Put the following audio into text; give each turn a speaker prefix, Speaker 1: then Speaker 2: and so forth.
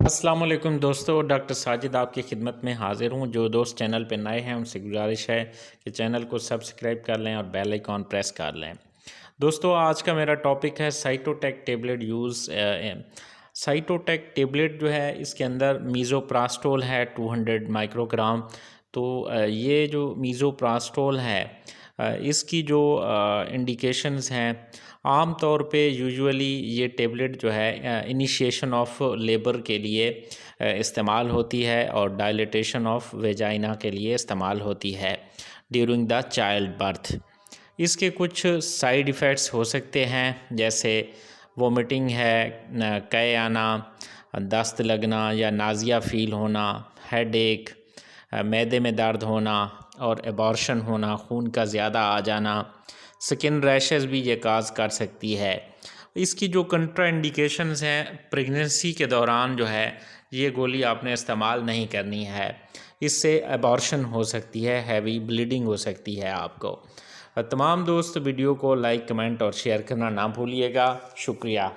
Speaker 1: अस्सलाम वालेकुम दोस्तों, डॉक्टर साजिद आपकी खिदमत में हाज़िर हूँ। जो दोस्त चैनल पे नए हैं उनसे गुजारिश है कि चैनल को सब्सक्राइब कर लें और बेल आइकॉन प्रेस कर लें। दोस्तों, आज का मेरा टॉपिक है साइटोटैक टेबलेट यूज़। साइटोटैक टेबलेट जो है इसके अंदर मीज़ोप्रास्टोल है 200 माइक्रोग्राम। तो ये जो मीज़ोप्रास्टोल है इसकी जो इंडिकेशंस हैं, आम तौर पे यूजुअली ये टेबलेट जो है इनिशिएशन ऑफ लेबर के लिए इस्तेमाल होती है और डायलिटेशन ऑफ वेजाइना के लिए इस्तेमाल होती है ड्यूरिंग द चाइल्ड बर्थ। इसके कुछ साइड इफ़ेक्ट्स हो सकते हैं, जैसे वोमिटिंग है, कै आना, दस्त लगना या नाज़िया फ़ील होना, हेडेक, मैदे में दर्द होना और एबॉर्शन होना, खून का ज़्यादा आ जाना, स्किन रैशेस भी ये काज कर सकती है। इसकी जो कंट्रा इंडिकेशंस हैं, प्रेगनेंसी के दौरान जो है ये गोली आपने इस्तेमाल नहीं करनी है। इससे एबॉर्शन हो सकती है, हैवी ब्लीडिंग हो सकती है आपको। तमाम दोस्त वीडियो को लाइक, कमेंट और शेयर करना ना भूलिएगा। शुक्रिया।